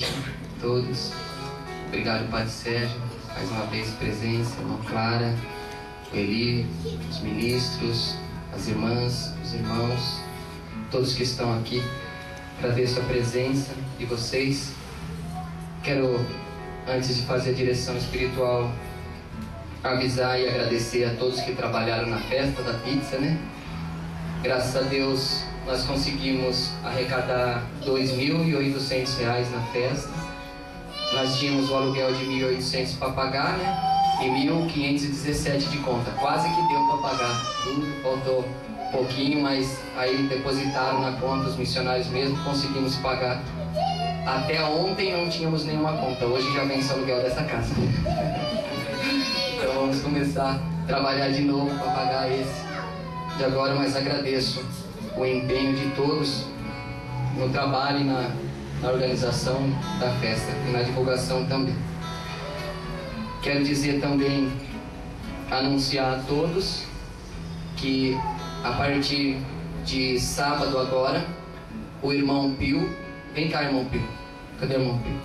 a todos. Obrigado, Padre Sérgio, mais uma vez presença, irmã Clara, o Eli, os ministros, as irmãs, os irmãos, todos que estão aqui. Agradeço a presença de vocês. Quero, antes de fazer a direção espiritual, avisar e agradecer a todos que trabalharam na festa da pizza, né? Graças a Deus nós conseguimos arrecadar R$2.800 na festa. Nós tínhamos o aluguel de 1.800 para pagar, né? E 1.517 de conta. Quase que deu para pagar tudo, faltou um pouquinho, mas aí depositaram na conta os missionários mesmo, conseguimos pagar. Até ontem não tínhamos nenhuma conta, hoje já vem esse aluguel dessa casa. Então vamos começar a trabalhar de novo para pagar esse de agora, mas agradeço o empenho de todos no trabalho e na organização da festa e na divulgação também. Quero dizer também, anunciar a todos que a partir de sábado agora, o irmão Pio, vem cá, irmão Pio, cadê o irmão Pio?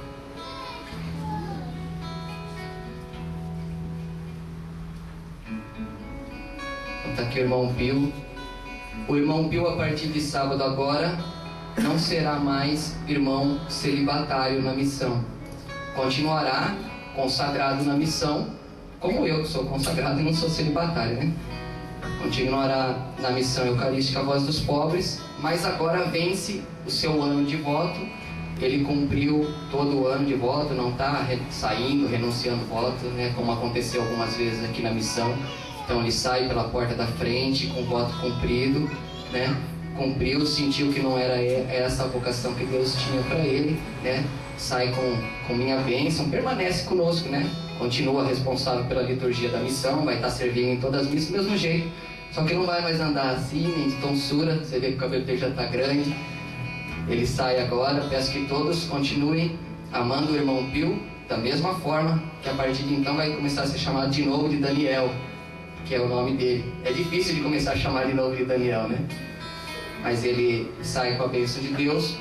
Está aqui o irmão Pio. O irmão Pio, a partir de sábado agora, não será mais irmão celibatário na missão. Continuará consagrado na missão, como eu que sou consagrado e não sou celibatário, né? Continuará na missão eucarística Voz dos Pobres, mas agora vence o seu ano de voto. Ele cumpriu todo o ano de voto, não está saindo, renunciando voto, né? Como aconteceu algumas vezes aqui na missão. Então ele sai pela porta da frente com o voto cumprido, né? Cumpriu, sentiu que não era essa a vocação que Deus tinha para ele, né? Sai com minha bênção, permanece conosco, né? Continua responsável pela liturgia da missão, vai estar servindo em todas as missas do mesmo jeito, só que não vai mais andar assim, nem de tonsura. Você vê que o cabelo dele já está grande. Ele sai agora. Peço que todos continuem amando o irmão Pio da mesma forma, que a partir de então vai começar a ser chamado de novo de Daniel, que é o nome dele. É difícil de começar a chamar de novo de Daniel, né? Mas ele sai com a bênção de Deus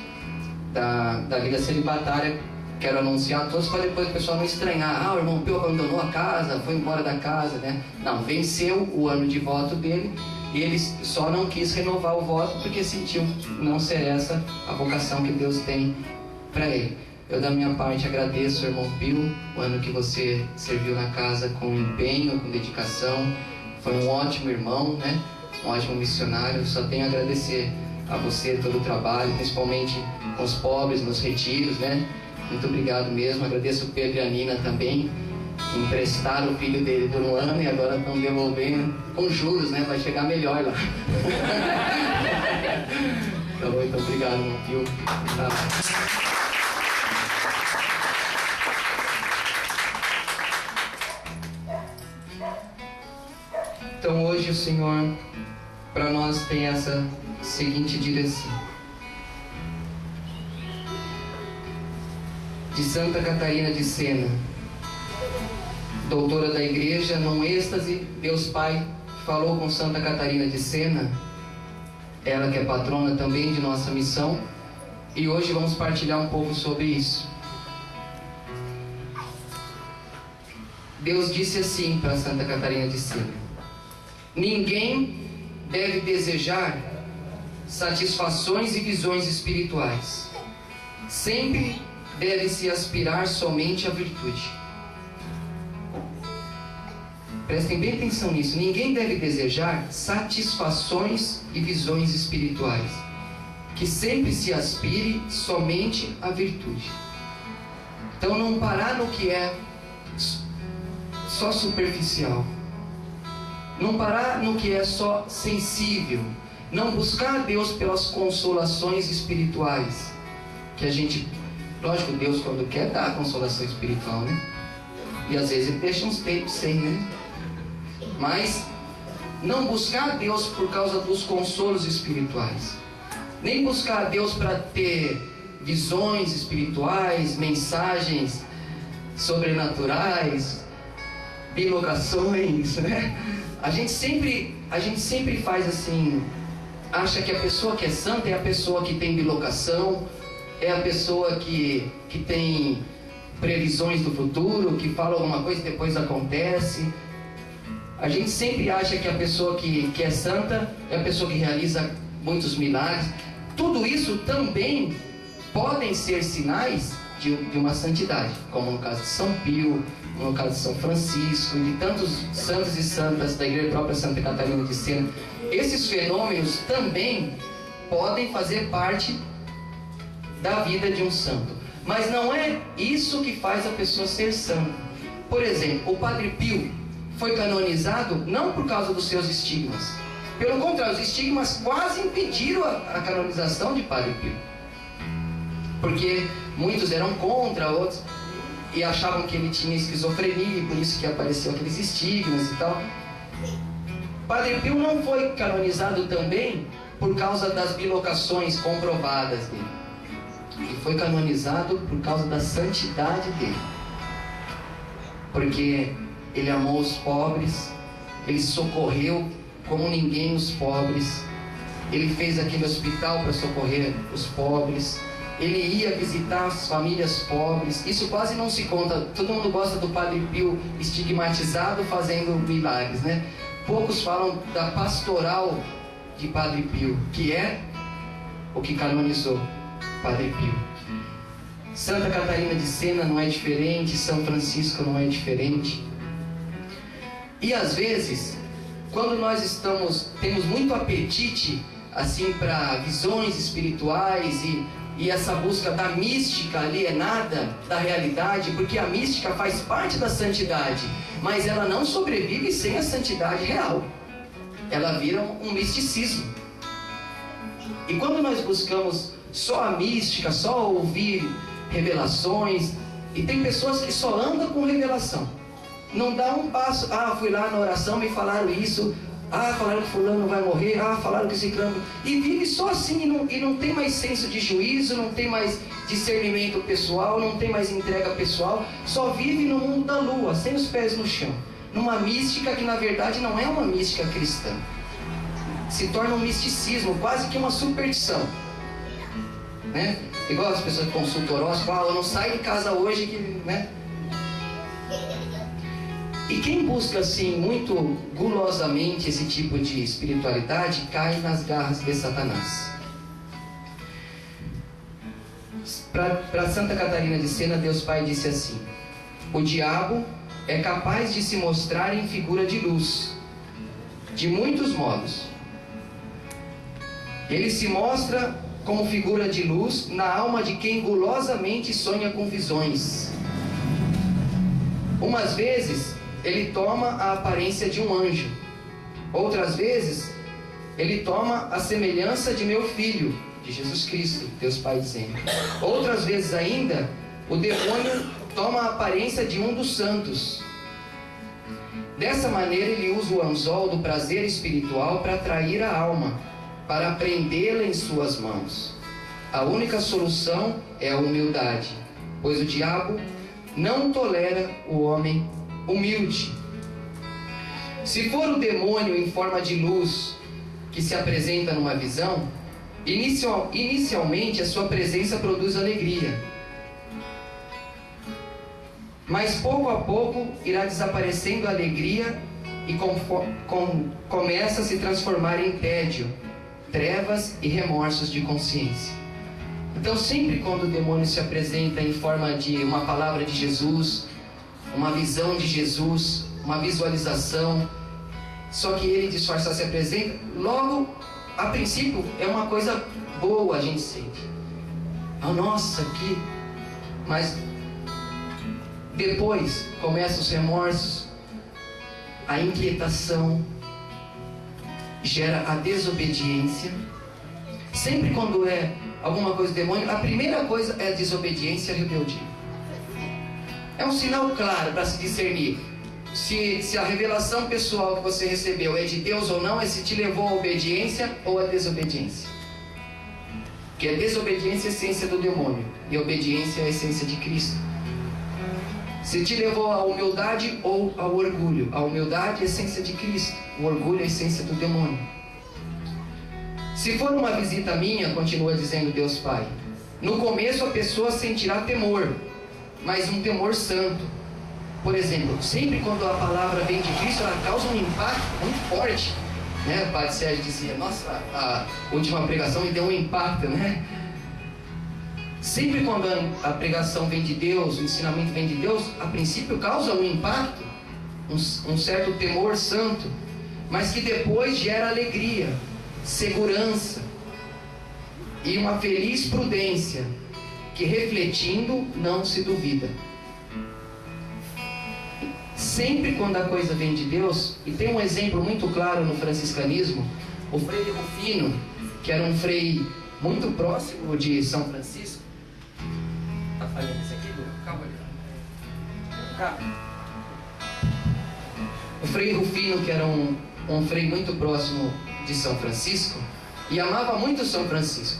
da vida celibatária. Quero anunciar a todos para depois o pessoal não estranhar. O irmão Pio abandonou a casa, foi embora da casa, né? Não, venceu o ano de voto dele e ele só não quis renovar o voto porque sentiu não ser essa a vocação que Deus tem para ele. Eu, da minha parte, agradeço, irmão Pio, o ano que você serviu na casa com empenho, com dedicação. Foi um ótimo irmão, né? Um ótimo missionário. Só tenho a agradecer a você todo o trabalho, principalmente com os pobres, nos retiros, né? Muito obrigado mesmo. Agradeço o Pedro e a Nina também, que emprestaram o filho dele por um ano e agora estão devolvendo com juros, né? Vai chegar melhor lá. Então, muito obrigado, irmão Pio. Então hoje o Senhor para nós tem essa seguinte direção: de Santa Catarina de Sena, doutora da igreja, num êxtase, Deus Pai falou com Santa Catarina de Sena, ela que é patrona também de nossa missão, e hoje vamos partilhar um pouco sobre isso. Deus disse assim para Santa Catarina de Sena: ninguém deve desejar satisfações e visões espirituais. Sempre deve-se aspirar somente à virtude. Prestem bem atenção nisso. Ninguém deve desejar satisfações e visões espirituais. Que sempre se aspire somente à virtude. Então não parar no que é só superficial. Não parar no que é só sensível. Não buscar a Deus pelas consolações espirituais. Que a gente... Lógico, Deus quando quer dá a consolação espiritual, né? E às vezes Ele deixa uns tempos sem, né? Mas não buscar a Deus por causa dos consolos espirituais. Nem buscar a Deus para ter visões espirituais, mensagens sobrenaturais, bilocações, né? A gente sempre faz assim, acha que a pessoa que é santa é a pessoa que tem bilocação, é a pessoa que tem previsões do futuro, que fala alguma coisa e depois acontece. A gente sempre acha que a pessoa que é santa é a pessoa que realiza muitos milagres. Tudo isso também podem ser sinais de uma santidade, como no caso de São Pio, no caso de São Francisco e de tantos santos e santas da igreja própria Santa Catarina de Sena. Esses fenômenos também podem fazer parte da vida de um santo, mas não é isso que faz a pessoa ser santa. Por exemplo, o Padre Pio foi canonizado não por causa dos seus estigmas. Pelo contrário, os estigmas quase impediram a canonização de Padre Pio, porque muitos eram contra, outros e achavam que ele tinha esquizofrenia, e por isso que apareceu aqueles estigmas e tal. Padre Pio não foi canonizado também por causa das bilocações comprovadas dele. Ele foi canonizado por causa da santidade dele, porque ele amou os pobres, ele socorreu como ninguém os pobres, ele fez aquele hospital para socorrer os pobres, ele ia visitar as famílias pobres. Isso quase não se conta. Todo mundo gosta do Padre Pio estigmatizado fazendo milagres, né? Poucos falam da pastoral de Padre Pio, que é o que canonizou Padre Pio. Santa Catarina de Sena não é diferente, São Francisco não é diferente. E às vezes, quando nós temos muito apetite assim para visões espirituais e essa busca da mística alienada da realidade, porque a mística faz parte da santidade, mas ela não sobrevive sem a santidade real. Ela vira um misticismo. E quando nós buscamos só a mística, só ouvir revelações, e tem pessoas que só andam com revelação, não dá um passo. Fui lá na oração, me falaram isso, falaram que fulano vai morrer, falaram que ciclano, e vive só assim, e não tem mais senso de juízo, não tem mais discernimento pessoal, não tem mais entrega pessoal, só vive no mundo da lua, sem os pés no chão, numa mística que na verdade não é uma mística cristã, se torna um misticismo, quase que uma superstição, né? Igual as pessoas que consultam horóscopo, eu não saio de casa hoje, né? E quem busca assim muito gulosamente esse tipo de espiritualidade cai nas garras de Satanás. Para Santa Catarina de Sena, Deus Pai disse assim: o diabo é capaz de se mostrar em figura de luz, de muitos modos. Ele se mostra como figura de luz na alma de quem gulosamente sonha com visões. Umas vezes ele toma a aparência de um anjo, outras vezes ele toma a semelhança de meu filho, de Jesus Cristo, Deus Pai dizendo. Outras vezes ainda o demônio toma a aparência de um dos santos. Dessa maneira ele usa o anzol do prazer espiritual para atrair a alma, para prendê-la em suas mãos. A única solução é a humildade, pois o diabo não tolera o homem humilde. Se for o demônio em forma de luz que se apresenta numa visão, inicialmente a sua presença produz alegria, mas pouco a pouco irá desaparecendo a alegria e começa a se transformar em tédio, trevas e remorsos de consciência. Então sempre quando o demônio se apresenta em forma de uma palavra de Jesus, uma visão de Jesus, uma visualização, só que ele disfarçado se apresenta, logo a princípio é uma coisa boa, a gente sente, nossa, que... mas depois começam os remorsos, a inquietação, gera a desobediência. Sempre quando é alguma coisa do demônio, a primeira coisa é a desobediência e a rebeldia. É um sinal claro para se discernir se a revelação pessoal que você recebeu é de Deus ou não, é se te levou à obediência ou à desobediência. Porque a desobediência é a essência do demônio e a obediência é a essência de Cristo. Se te levou à humildade ou ao orgulho. A humildade é a essência de Cristo, o orgulho é a essência do demônio. Se for uma visita minha, continua dizendo Deus Pai, No começo a pessoa sentirá temor, mas um temor santo. Por exemplo, sempre quando a palavra vem de Cristo, ela causa um impacto muito forte, né? O Padre Sérgio dizia, nossa, a última pregação me deu um impacto, né? Sempre quando a pregação vem de Deus, o ensinamento vem de Deus, a princípio causa um impacto, um certo temor santo, mas que depois gera alegria, segurança e uma feliz prudência, que refletindo não se duvida. Sempre quando a coisa vem de Deus, e tem um exemplo muito claro no franciscanismo, o Frei Rufino, que era um frei muito próximo de São Francisco. Tá falhando isso aqui, Bruno? Calma aí. Calma. O Frei Rufino, que era um frei muito próximo de São Francisco, e amava muito São Francisco.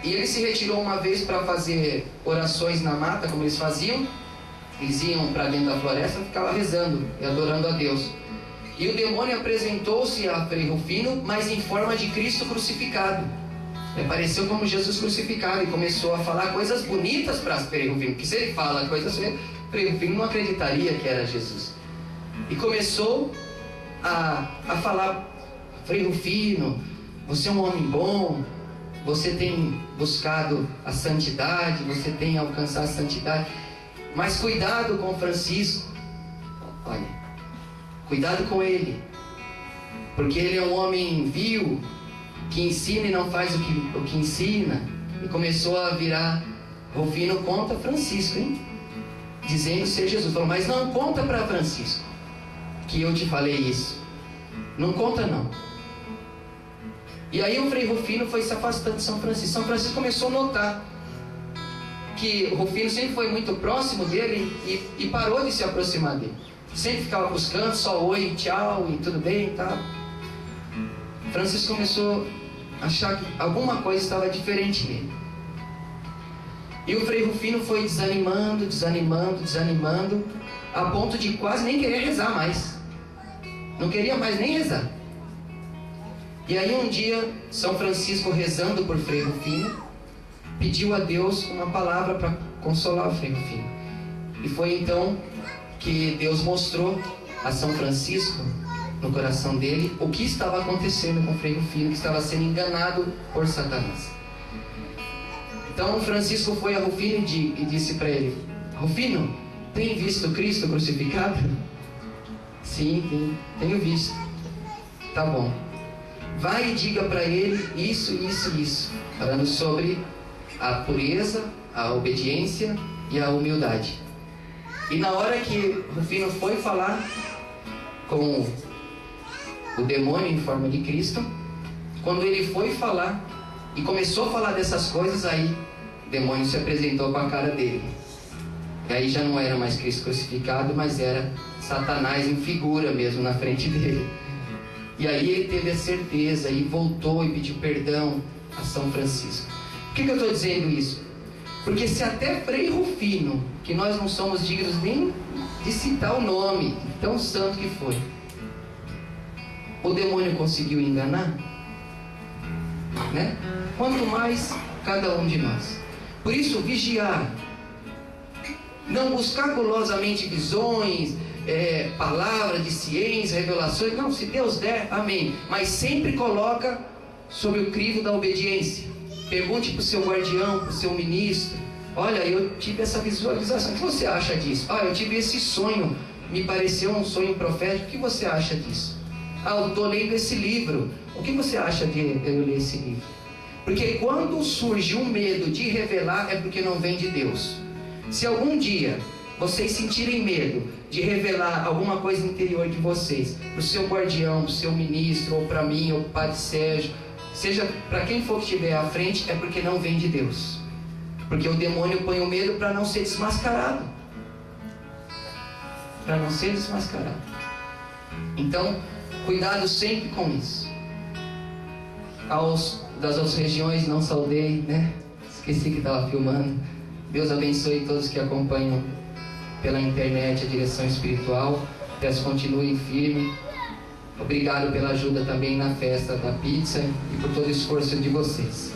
E ele se retirou uma vez para fazer orações na mata, como eles faziam. Eles iam para dentro da floresta e ficavam rezando e adorando a Deus. E o demônio apresentou-se a Frei Rufino, mas em forma de Cristo crucificado. Ele apareceu como Jesus crucificado e começou a falar coisas bonitas para Frei Rufino. Porque se ele fala coisas, Frei Rufino não acreditaria que era Jesus. E começou a falar: Frei Rufino, você é um homem bom, você tem buscado a santidade, você tem alcançado a santidade. Mas cuidado com Francisco. Olha, cuidado com ele, porque ele é um homem vil, que ensina e não faz o que ensina. E começou a virar Rufino contra Francisco, hein? Dizendo ser Jesus. Falou: mas não conta para Francisco que eu te falei isso. Não conta não. E aí o Frei Rufino foi se afastando de São Francisco. São Francisco começou a notar que o Rufino sempre foi muito próximo dele e parou de se aproximar dele. Sempre ficava buscando, só oi, tchau e tudo bem e tal. Francisco começou a achar que alguma coisa estava diferente nele. E o Frei Rufino foi desanimando, a ponto de quase nem querer rezar mais. Não queria mais nem rezar. E aí um dia, São Francisco, rezando por Frei Rufino, pediu a Deus uma palavra para consolar o Frei Rufino. E foi então que Deus mostrou a São Francisco, no coração dele, o que estava acontecendo com o Frei Rufino, que estava sendo enganado por Satanás. Então Francisco foi a Rufino e disse para ele: Rufino, tem visto Cristo crucificado? Sim, tenho visto. Tá bom. Vai e diga para ele isso, falando sobre a pureza, a obediência e a humildade. E na hora que Rufino foi falar com o demônio em forma de Cristo, quando ele foi falar e começou a falar dessas coisas, aí o demônio se apresentou com a cara dele. E aí já não era mais Cristo crucificado, mas era Satanás em figura mesmo na frente dele. E aí ele teve a certeza e voltou e pediu perdão a São Francisco. Por que eu estou dizendo isso? Porque se até Frei Rufino, que nós não somos dignos nem de citar o nome, tão santo que foi, o demônio conseguiu enganar, né? Quanto mais cada um de nós. Por isso, vigiar, não buscar golosamente visões, palavras de ciência, revelações. Não, se Deus der, amém. Mas sempre coloca sobre o crivo da obediência. Pergunte para o seu guardião, para o seu ministro: olha, eu tive essa visualização, o que você acha disso? Eu tive esse sonho, me pareceu um sonho profético, o que você acha disso? Eu estou lendo esse livro, o que você acha de eu ler esse livro? Porque quando surge um medo de revelar, é porque não vem de Deus. Se algum dia vocês sentirem medo de revelar alguma coisa interior de vocês, para o seu guardião, para o seu ministro, ou para mim, ou para o Padre Sérgio, seja para quem for que estiver à frente, é porque não vem de Deus. Porque o demônio põe o medo para não ser desmascarado. Para não ser desmascarado. Então, cuidado sempre com isso. Das outras regiões não saudei, né? Esqueci que estava filmando. Deus abençoe todos que acompanham pela internet a direção espiritual. Peço que continuem firme. Obrigado pela ajuda também na festa da pizza e por todo o esforço de vocês.